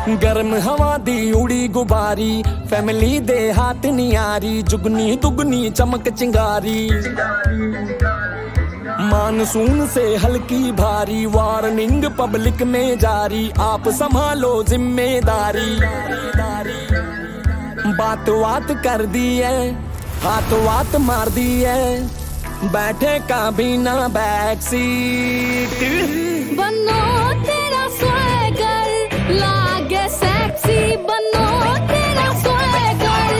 गर्म हवा दी उड़ी गुबारी, फैमिली दे हाथ नियारी, जुगनी दुगनी चमक चिंगारी। मानसून से हल्की भारी, वार्निंग पब्लिक में जारी, आप संभालो जिम्मेदारी। बात बात कर दी है, हाथ वात मार दी है, बैठे का बिना बैक सीट। बनो तेरा स्वैगर लागे सेक्सी, बनो तेरा स्वैगर,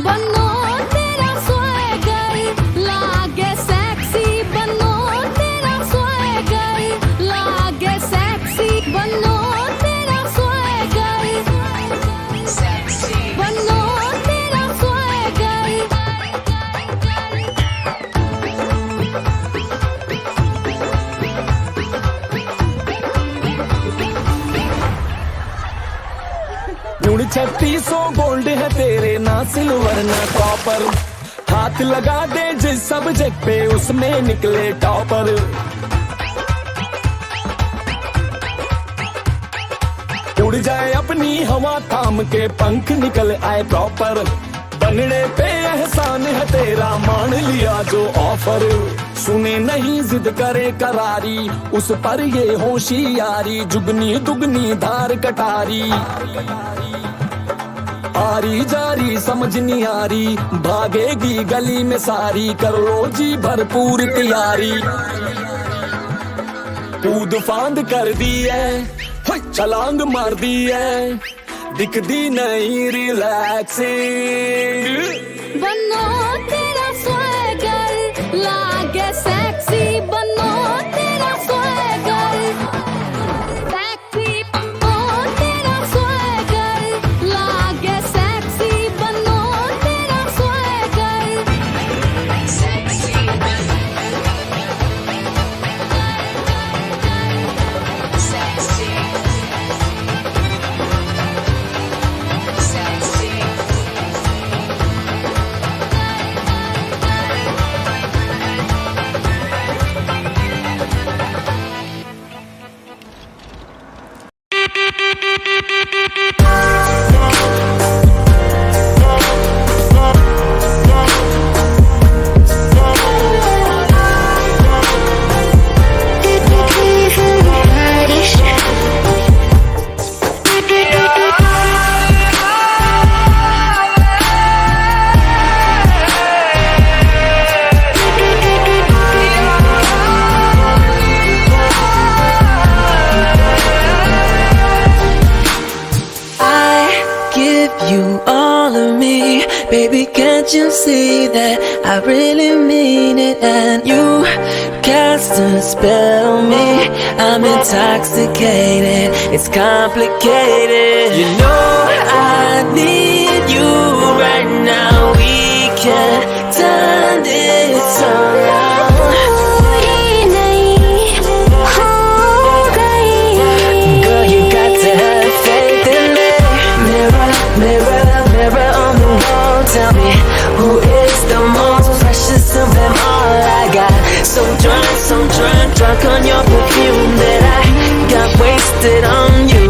बनो तेरा स्वैगर लागे सेक्सी, बनो तेरा स्वैगर लागे सेक्सी, बनो तेरा स्वैगर सेक्सी, बनो तेरा स्वैगर। गुण 3600 गोल्ड है तेरे, ना सिल्वर ना कॉपर। हाथ लगा दे जिस सब्जेक्ट पे उसमें निकले टॉपर। उड़ जाए अपनी हवा थाम के, पंख निकल आए प्रॉपर। बनने पे एहसान है तेरा, मान लिया जो ऑफर। सुने नहीं जिद करे करारी, उस पर ये होशियारी, जुगनी दुगनी धार कटारी। आरी जारी समझ नहीं आ रही, भागेगी गली में सारी, कर लो जी भरपूर तैयारी। कूद फांद कर दी है, छलांग मार दी है, दिखदी नहीं रिलैक्सिंग। बनो तेरा स्वैगर लागे सेक्सी, बनो तेरा स्वैगर सेक्सी, बनो तेरा स्वैगर लागे सेक्सी, बनो तेरा swagger sexy, sexy, sexy. You all of me, baby, can't you see that I really mean it? And you cast a spell on me, I'm intoxicated, it's complicated. You know I need you right now, we can turn this around. Girl, you got to have faith in me. Mirror, mirror on the wall, tell me who is the most precious of them all. I got so drunk on your perfume that I got wasted on you.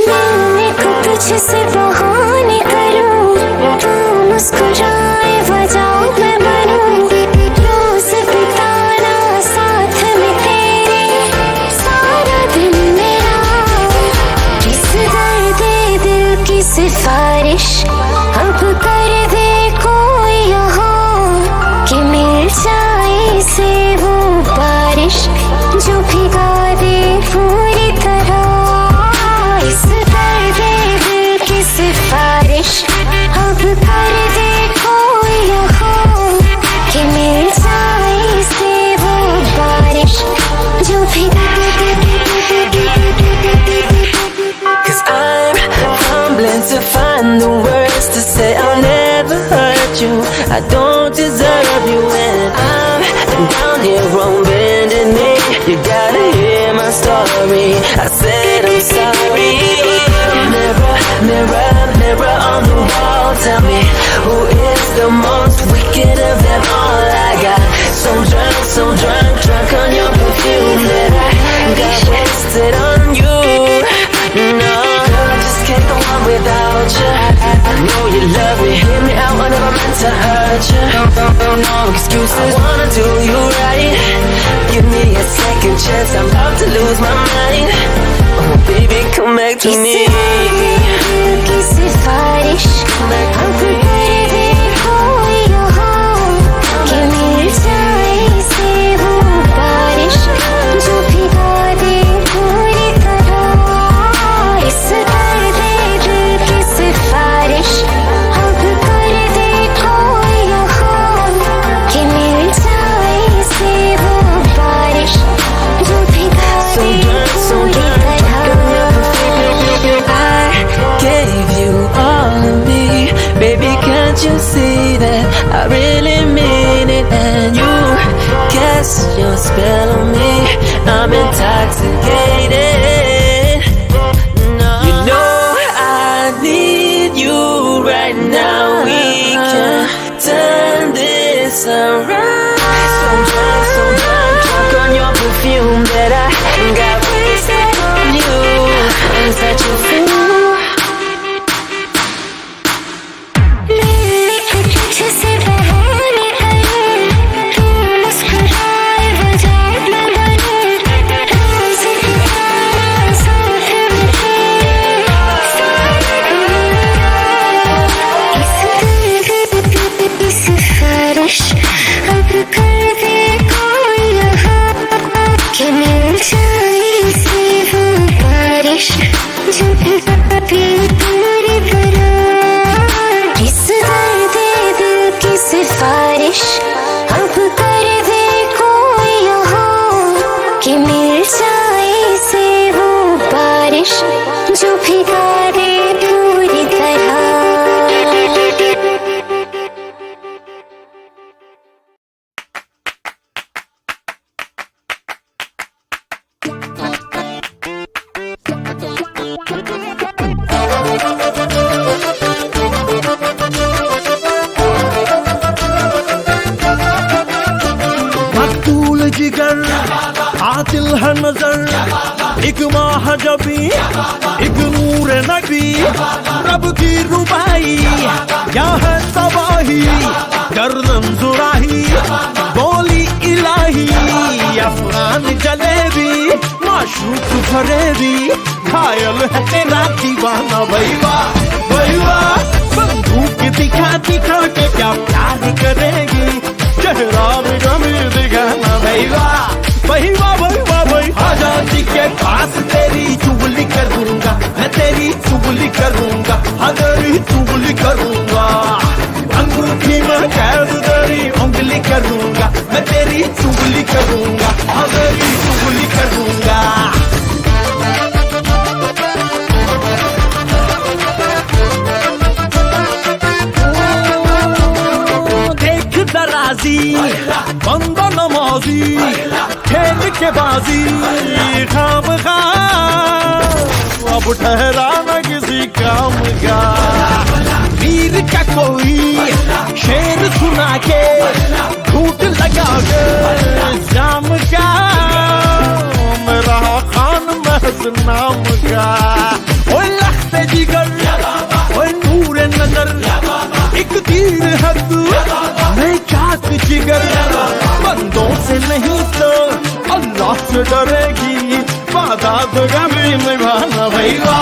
मैं को तुझसे बहाने करूं, तू मुस्कुराए बजाओ मैं बनूं, रोज बिताना साथ में तेरे, सारा दिन मेरा। किस दर्द दिल की सिफारिश अब कर दे कोई यहाँ, कि मिल जाए से वो बारिश जो भिगा दे पूरी तरह। इस दर्द दिल की सिफारिश अब कर दे कोई यहाँ, कि मिल जाए से वो बारिश जो भिगा दे। Cause I'm fumbling to find the words to say I'll never hurt you, I don't deserve you. And I'm down here on bended knee, you gotta hear my story, I said I'm sorry. Mirror, mirror, mirror on the wall, tell me who is the most wicked of them all. I got so drunk on your perfume that I got wasted on you. no excuses. Wanna do you right. Give me a second chance, I'm about to lose my mind. Oh baby, come back to me. की सिफारिश अब कर दे कोई यहाँ कि मिल जाए से वो बारिश जो भिगा दे पूरी तरह। इस दर्द दिल की सिफारिश अब कर दे कोई यहाँ कि मिल जाए से वो बारिश जो भिगा दे पूरी तरह। Gave you all of me, baby, can't you see that I really mean it? And you cast your spell on me, I'm intoxicated. No. You know I need you right now, we can turn this around. So drunk on your perfume that I got wasted on you. Is that you feel? सिफारिश अब कर दे कोई यहाँ कि मिल जाए से वो बारिश जो भिगा दे पूरी तरह। आतिल है नजर एक महाजबी एक नूर नबी रब की रुबाई क्या है तबाही गर्दन जुराही बोली इलाही अफगान जलेबी माशूक फरेबी घायल है तेरा दीवाना भैया भैया बंदूक दिखा दिखा के क्या प्यार करेगी चेहरा भी गंभीर दिखाना भैया भैया भैया भैया आजादी के पास तेरी चुगली करूंगा मैं तेरी चुगली करूंगा हाँ तेरी चुगली करूंगा अंगूठी में कैद तेरी उंगली करूंगा मैं तेरी चुगली करूंगा हाँ तेरी चुगली करूंगा। देख दराजी बंदा नमाजी खेल के बाजी खाम खा अब ठहरा न किसी काम का वीर का कोई शेर सुना के झूठ लगा के जाम का मेरा खान महज नाम का ओए लखते जिगर ओए नूर नजर एक तीर है तू मैं चाक जिगर बंदों से नहीं तो अल्लाह से डरेगी वादा तो कभी निभाना भैया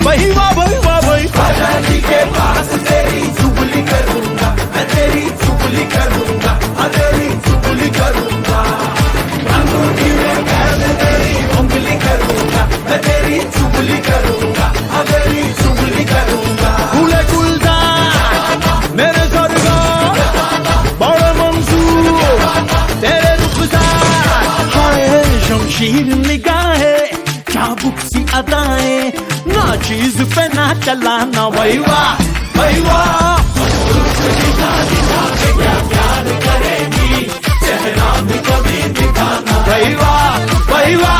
भैया भैया भैया आजादी के पास तेरी चुगली करूंगा मैं तेरी चुगली करूंगा हाँ तेरी चुगली करूंगा अंगूठी में कैद तेरी उंगली करूंगा मैं तेरी चुगली करूंगा हाँ तेरी चुगली करूंगा। फूले गुलजार मेरे सरगा बड़े मंसूर तेरे रुखसार हाय शमशीर निगाहें चाबुक सी अदाएं ना चीज पे ना चलाना भैया भैया चेहरा भी कभी दिखाना भैया भैया।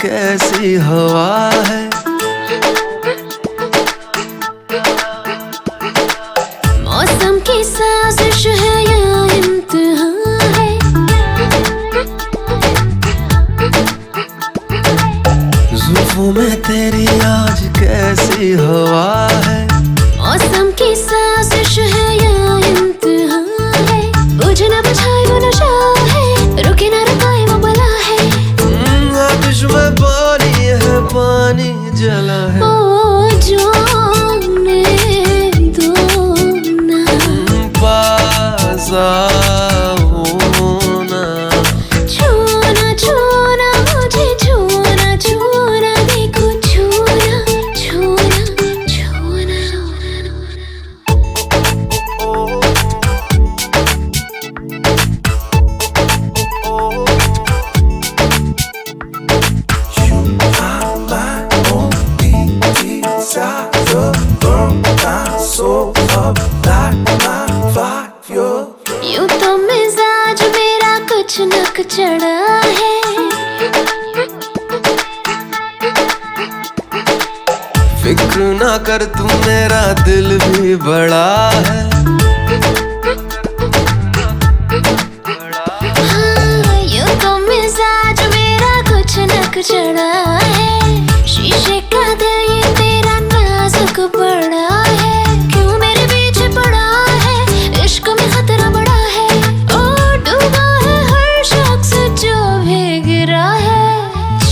कैसी हवा है। मौसम की साजिश है या इम्तिहान है। जुल्फों में तेरी आज कैसी हवा है। मौसम की साजिश है या इम्तिहान है। बुझे ना बुझाए वो नशा है, रुके ना रुकाए वो बला है। आतिश में पानी है, पानी जला है। ओ जाने दो ना, पास आओ ना। छूना छूना मुझे, छूना छूना देखो, छूना छूना छूना। यूं तो मिजाज मेरा कुछ नक चढ़ा है। फिक्र ना कर तू, मेरा दिल भी बड़ा है। हाँ, यूं तो मिजाज मेरा कुछ नक चढ़ा है। शीशे का दिल ये तेरा नाजुक बड़ा है। क्यों मेरे पीछे पड़ा है, इश्क में खतरा बड़ा है। ओ डूबा है हर शख्स जो भीग रहा है।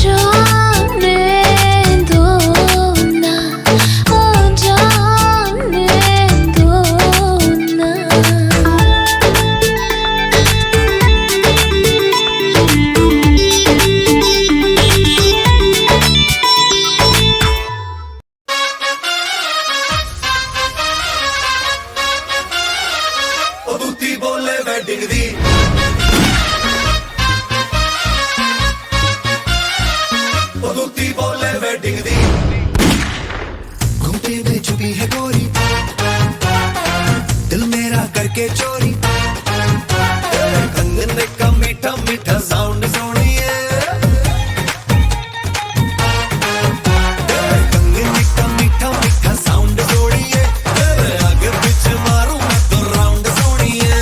जाने दो ना, ओ जाने दो ना। ਉਹ ਦੂਤੀ ਬੋਲੇ ਵੈਡਿੰਗ ਦੀ ਉਹ ਦੂਤੀ ਬੋਲੇ ਵੈਡਿੰਗ ਦੀ घूमते में छुपी है गोरी दिल मेरा करके चोरी कंगन का मीठा मीठा साउंड सोनिए कंगन का मीठा मीठा साउंड सोनिए आगे पीछे मारूं मैं तो राउंड सोनिए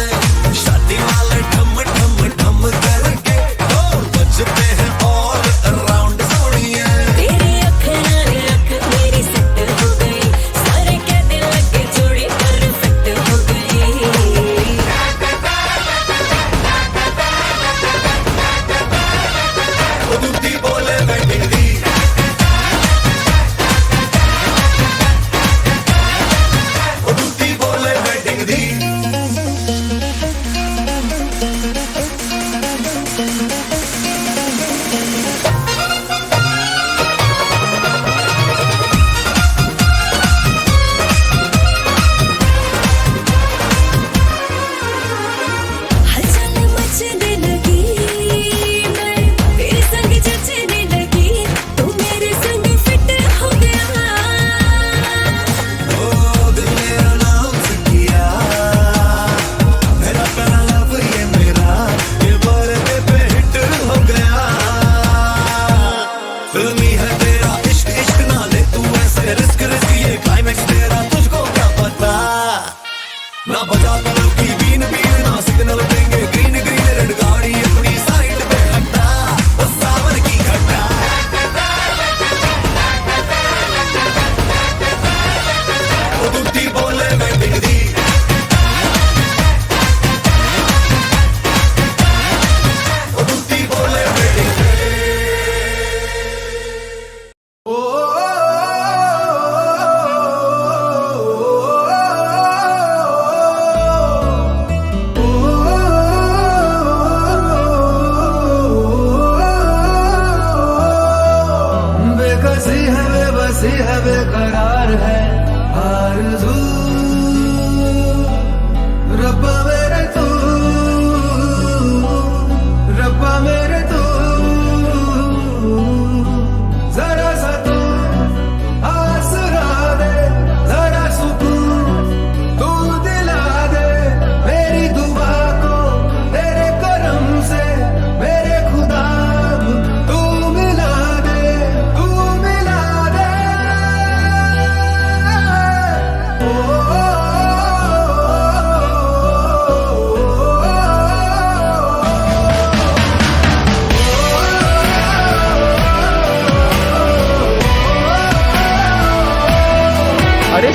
शादी वाले ठम ठम ठम करके ढोल बजते हैं ऑल अराउंड सोनिए तेरी अखना ने अख मेरी सेट हो गई, सारे कहने लगे जोड़ी परफेक्ट हो गई।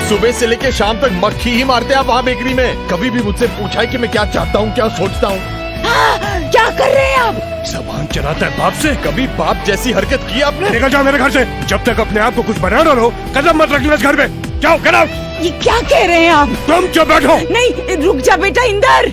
सुबह से लेके शाम तक मक्खी ही मारते हैं आप वहाँ बेकरी में। कभी भी मुझसे पूछा है कि मैं क्या चाहता हूँ, क्या सोचता हूँ? क्या कर रहे हैं आप? जबान चलाता है बाप से। कभी बाप जैसी हरकत की आपने? निकल जाओ मेरे घर से। जब तक अपने आप को कुछ बना ना लो, कदम मत रखना इस घर में। जाओ, गेट आउट। ये क्या कह रहे हैं आप? तुम चुप बैठो। नहीं, रुक जा बेटा इंदर।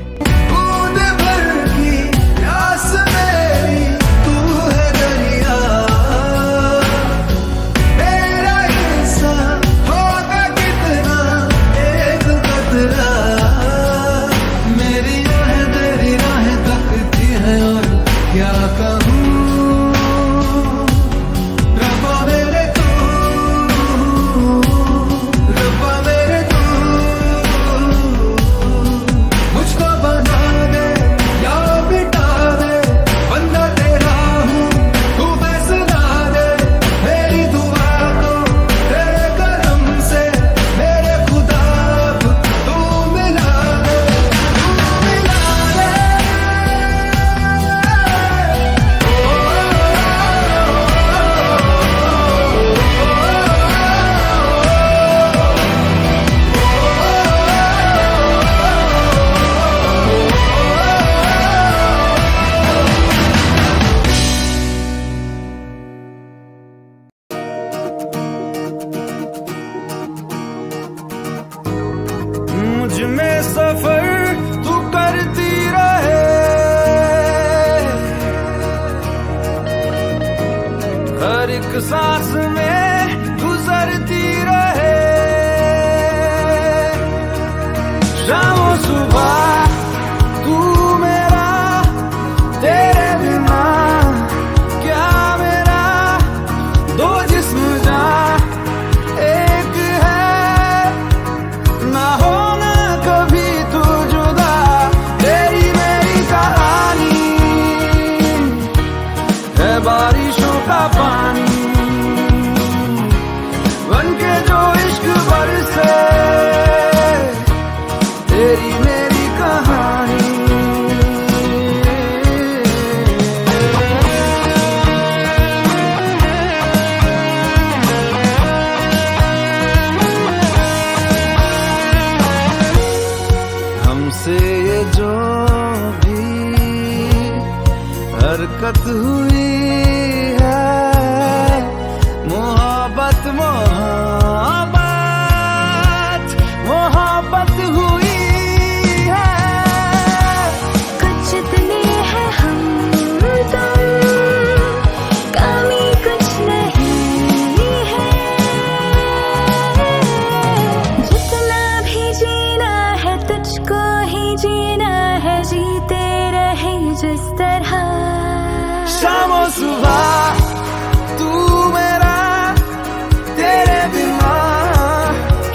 में सफर तू करती रहे, हर एक सांस में गुजरती रहे, शाम सुबह तू मेरा, तेरे बिना क्या मेरा, दो जिस्म जा एक है, ना होना कभी तू जुदा, तेरी मेरी कहानी है बारिशों का पानी, बनके जो इश्क बरसे, तेरी मेरी कहानी। हमसे ये जो भी हरकत हुई है, मोहब्बत मोहब्बत मोहब्बत हुई है। कुछ इतने हैं हम तुम, कमी कुछ नहीं है, जितना भी जीना है तुझको ही जीना है, जीते रहे जिस तरह। शाम और सुबह तू मेरा, तेरे बिना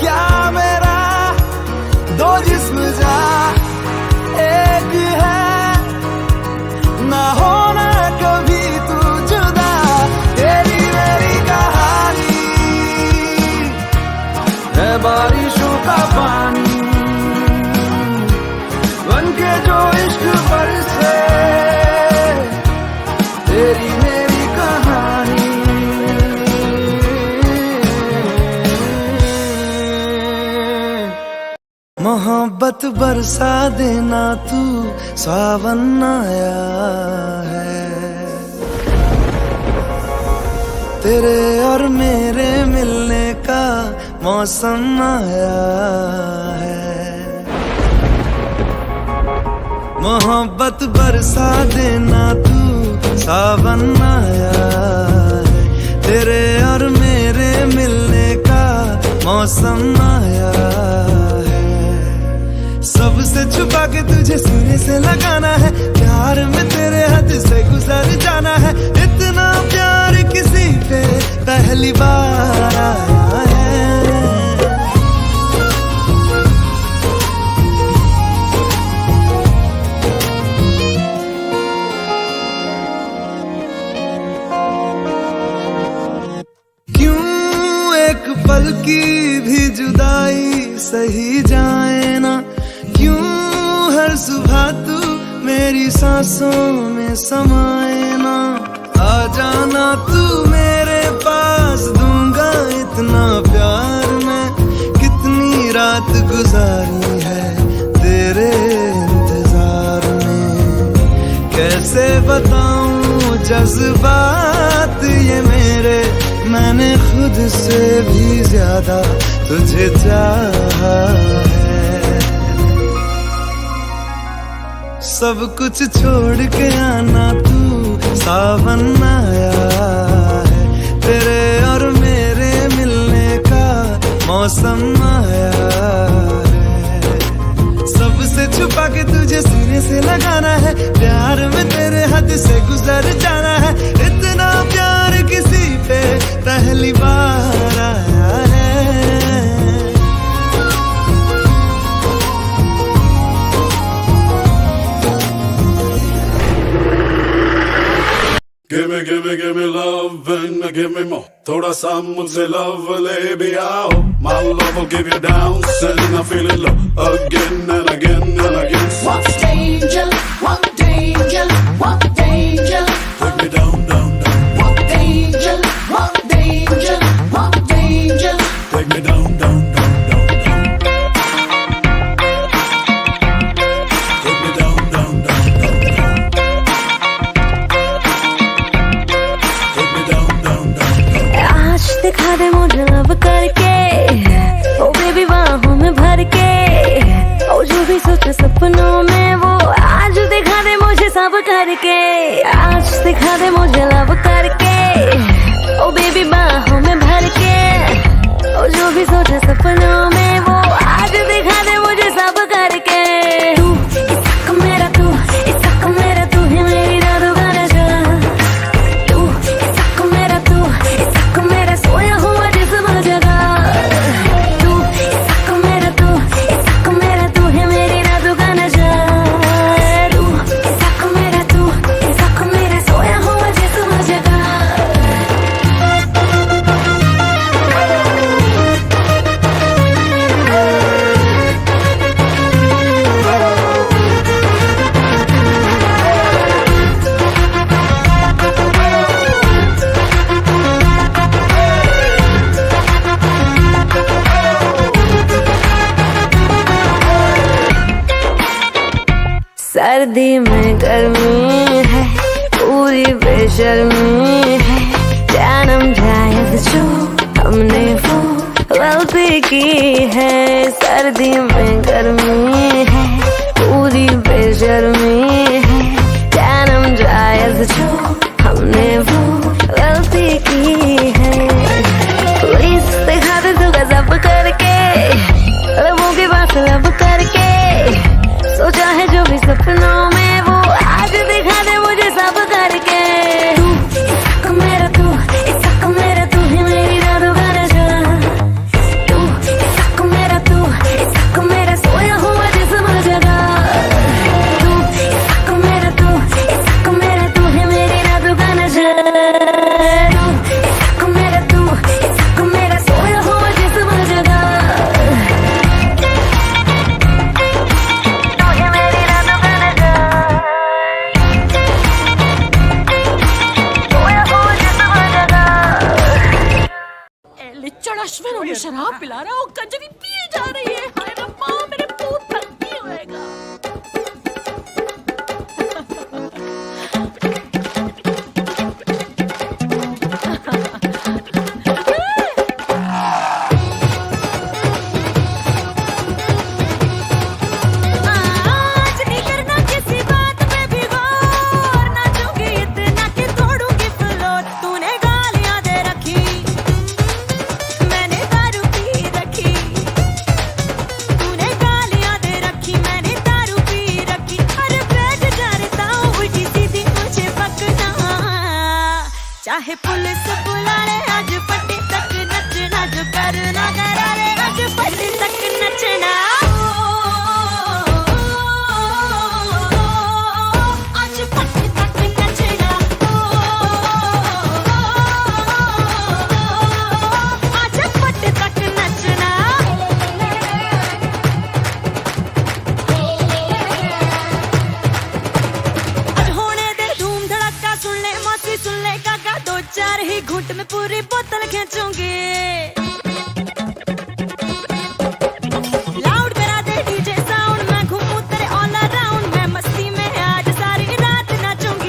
क्या मेरा, दो जिस्म जा एक है, ना होना कभी तू जुदा, तेरी मेरी कहानी है बारिशों का पानी, बनके जो इश्क बरसे, तेरी मेरी कहानी। मोहब्बत बरसा देना तू, सावन आया है, तेरे और मेरे मिलने का मौसम आया है। मोहब्बत बरसा देना तू, सावन आया है, तेरे और मेरे मिलने का मौसम आया है। सबसे छुपा के तुझे सीने से लगाना है, प्यार में तेरे हद से गुजर जाना है, इतना प्यार किसी पे पहली बार आया है। पल की भी जुदाई सही जाए ना, क्यों हर सुबह तू मेरी सांसों में समाए ना, आ जाना तू मेरे पास, दूंगा इतना प्यार मैं, कितना कैसे बताऊं जज्बात ये मेरे, मैंने खुद से भी ज्यादा तुझे चाहा है। सब कुछ छोड़ के आना तू, सावन आया है, तेरे और मेरे मिलने का मौसम आया है। सबसे छुपा के तुझे सीने से लगाना है, प्यार में तेरे हद से गुजर जाना है। इतना प्यार किसी पे पहली बार आया है। Give me love and give me more. थोड़ा सा मुझसे love ले भी आओ. My love will give you down, and I feel it low again and again and again. What danger, what danger, what danger. Take me down, down, down. What danger, what danger, what danger. Take me down, down, down, down, down. Take me down, down, down, down, down. Take me down, down, down, down. आज दिखा दे मुझे लब करके, ओ baby बाहों में भर के, ओ जो भी सोचे सपनों में वो आज दिखा दे मुझे सब करके। आज दिखा दे मुझे लब करके, ओ बेबी बाहों में भर के, ओ जो भी सोचे सपनों में वो आज दिखा दे मुझे सब करके। तू इसक मेरा, तू इसक मेरा, तू ही मेरी जादू का नशा। तू इसक मेरा, तू इसक मेरा, सोया हुआ जिस्म जगा। तू इसक मेरा, तू इसक मेरा, तू ही मेरी जादू का नशा। तू इसक मेरा, तू इसक मेरा, सोया हुआ जिस्म जगा। सर्दी में गर्मी है, पूरी बेशर्मी है, जन्म जायज जो हमने वो गलती की है। सर्दी में गर्मी है, पूरी बेशर्मी है, जन्म जायज जो हमने वो गलती की है। प्लीज दिखा दे तू गजब करके, लबों के पास लब करके, सोचा है जो भी सपनों में वो आज दिखा दे मुझे सब करके। तू इसक मेरा, तू इसक मेरा, तू ही मेरी जादू का नशा। तू इसक मेरा, तू इसक मेरा, सोया हुआ जिस्म जगा। तू इसक मेरा, तू इसक मेरा, तू ही मेरी जादू का नशा। तू इसक मेरा, तू इसक मेरा, सोया हुआ जिस्म जगा। अश्विन उन्हें शराब पिला रहा और कंजरी पिए जा रही है। हाय रब्बा, मेरे मुंह तक नहीं होएगा। आज नहीं करना किसी बात पे भी गौर, नाचूंगी इतना कि तोड़ूंगी फ्लोर। तूने गालियां दे रखी, मैंने दारू पी रखी। तूने गालियां दे रखी, मैंने दारू पी रखी। अरे बैठ जाता हूँ उल्टी सीधी मुझे पकना, चाहे पुलिस बुला ले आज पट्टी तक नचना, जो करना करा ले आज पट्टी तक नचना। आज पट्टी तक नचना, आज पट्टी तक नचना। आज होने दे धूम धड़का, सुन ले मौसी, सुन ले काका, दो चार ही घूंट में पूरी बोतल खींचूंगी। लाउड करा दे डीजे साउंड, मैं घूमूं तेरे ऑल अराउंड। मैं मस्ती में आज सारी रात नाचूंगी।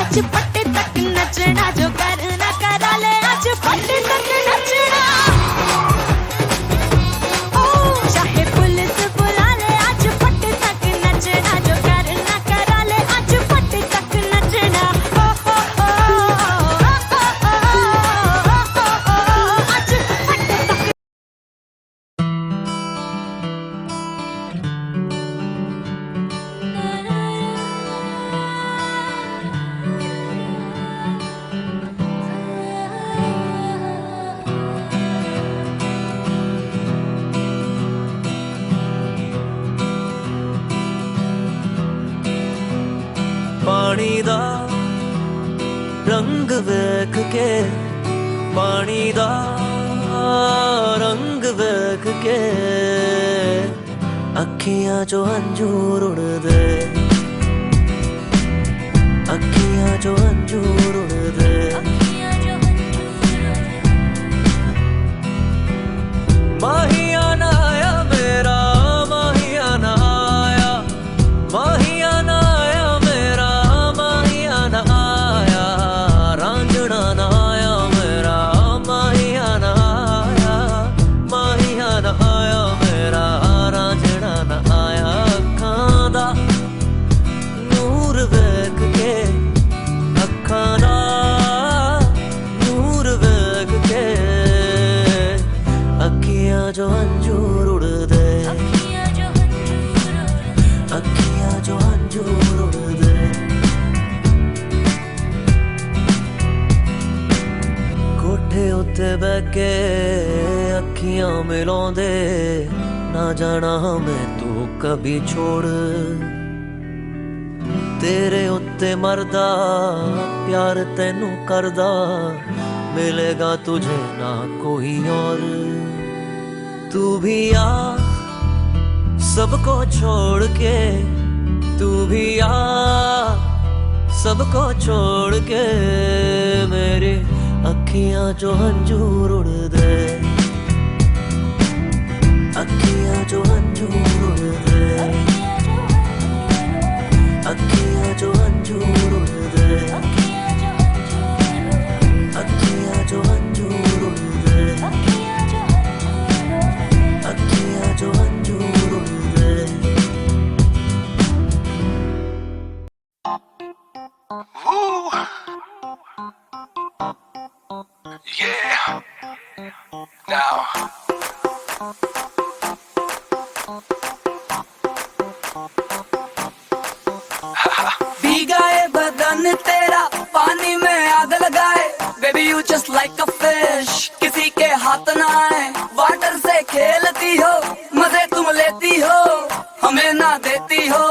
आज पट्टे तक नचना जो करना करा ले आज पट्टे तक नचना ओ चाहे पुलिस बुला ले आज पट्टे तक नचना जो करना करा ले आज पट्टे तक नचना ओ आज पट्टे तक पानी दा रंग वेख के पानी दा रंग वेख के अखियां चो अंजूर उड़दे अखियां चो अंजूर उड़दे माहिया ना आया मेरा माहिया ना आया माहिया ना आया मेरा माहिया ना आया रांझना ना आया मेरा माहिया ना आया माहिया ना आया मेरा रांझना ना आया अखां दा नूर वेख के अखां दा नूर वेख के अखियां जो अंजूर उड़दे अखियां जो अंजूर उड़दे कोठे उत्ते बैके अखियां मिलाउंदे ना जाना मैं तू कभी छोड़ तेरे उत्ते मरदा प्यार तैनू करदा मिलेगा तुझे ना कोई और तू भी आ सबको छोड़ के तू भी आ सबको छोड़ के मेरी अखियां जो अंजूर उड़ दे अखियां जो अंजूर उड़ दे अखियां जो अंजूर उड़ दे अखियां जो अंजूर उड़ दे अखियां जो अंजूर उड़ दे Yeah. Now. भीगाए बदन तेरा पानी में आग लगाए baby you just like a fish किसी के हाथ ना आए वाटर से खेलती हो मजे तुम लेती हो हमें ना देती हो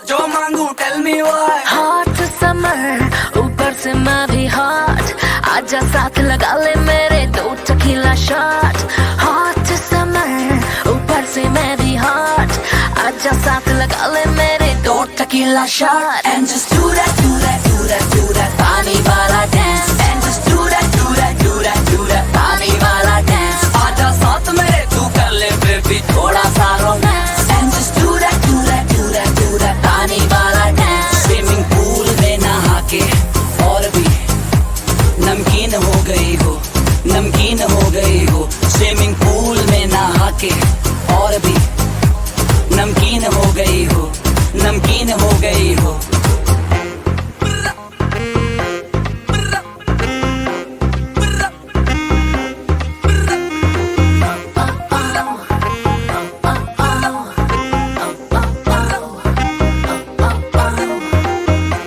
जो मांगू tell me why hot summer ऊपर से मैं भी हॉट आजा साथ लगा ले मेरे दो टकीला शॉट हॉट समर ऊपर से मैं भी हॉट आजा साथ लगा ले मेरे दो tequila shot and just do that do that do that do that पानी वाला dance and just do that do that do that do that पानी वाला dance आजा साथ मेरे तू कर ले बेबी थोड़ा सा romance and just do that do that do that do that पानी वाला dance स्विमिंग पूल में नहा के और भी नमकीन हो गई हो नमकीन हो गई हो स्विमिंग पूल में नहा के और भी नमकीन हो गई हो नमकीन हो गई हो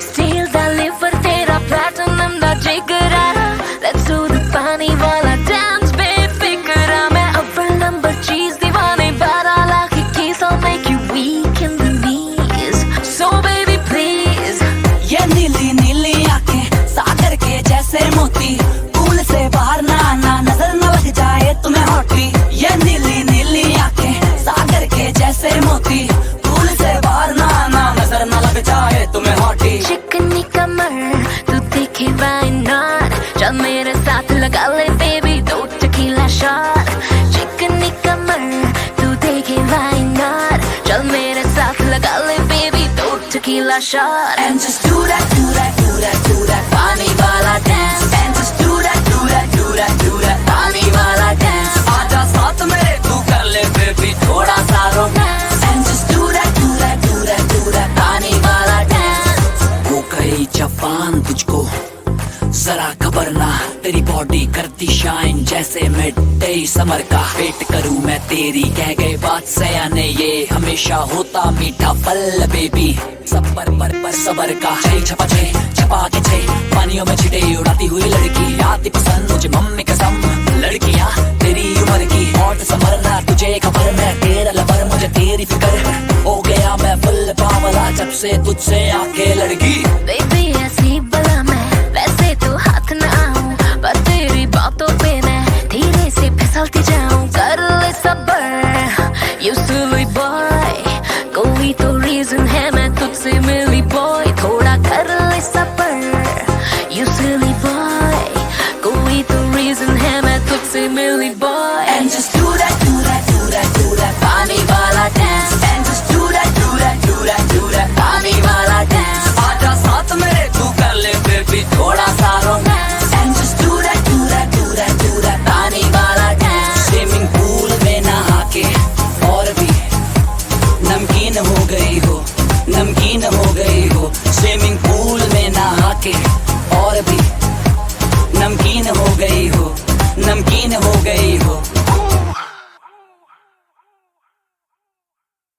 Steal the liver तेरा platinum दा जिगरा Let's do the पानी वाला dance बेफिक्रा मैं अव्वल नंबर चीज दीवाने 12 lakh keys I'll make you weak in the knees So baby please ये नीली नीली आंखें सागर के जैसे मोती पूल से बाहर ना आना नजर न लग जाए तुम्हें हॉटी ये नीली नीली आंखें सागर के जैसे मोती पूल से बाहर ना आना नजर न लग जाए तुम्हें हॉटी चिकनी कमर तू दिखे why not चल मेरे साथ लगा ले baby दो टकीला शॉट चिकनी कमर तू देखे why not चल मेरे साथ लगा ले baby दो tequila shot and just do that do that do that do that जरा घबरना, तेरी बॉडी करती शाइन जैसे मिड डे समर का। वेट करूं मैं तेरी कह गए बात सयाने, ये हमेशा होता मीठा फल बेबी। सब पर सबर का छपा के छे पानियों में छिटे उड़ाती हुई लड़की। आती पसंद मुझे मम्मी कसम, लड़कियां तेरी उम्र की। हॉट समरना तुझे खबर, मैं तेरा लवर मुझे तेरी फिक्र। हो गया मैं फुल बावला जब से तुझसे आके लड़की। बेबी ऐसी बला मैं वैसे तो हाथ न आऊं, पर तेरी बातों पे मैं धीरे से फिसलती जाऊं। कर ले सबर you silly boy, कोई तो रीजन है मैं तुझसे मिली बॉय। थोड़ा कर ले सबर you silly boy, कोई तो रीजन है मैं तुझसे मिली boy. And just do that, do that, do that, do that पानी वाला dance। And just do that, do that, do that, do that पानी वाला dance। आजा साथ मेरे तू कर ले baby थोड़ा सा romance। And just do that, do that, do that, do that पानी वाला dance। Swimming pool में नहा के और भी नमकीन हो गई हो, नमकीन हो गई हो। Swimming pool में नहा के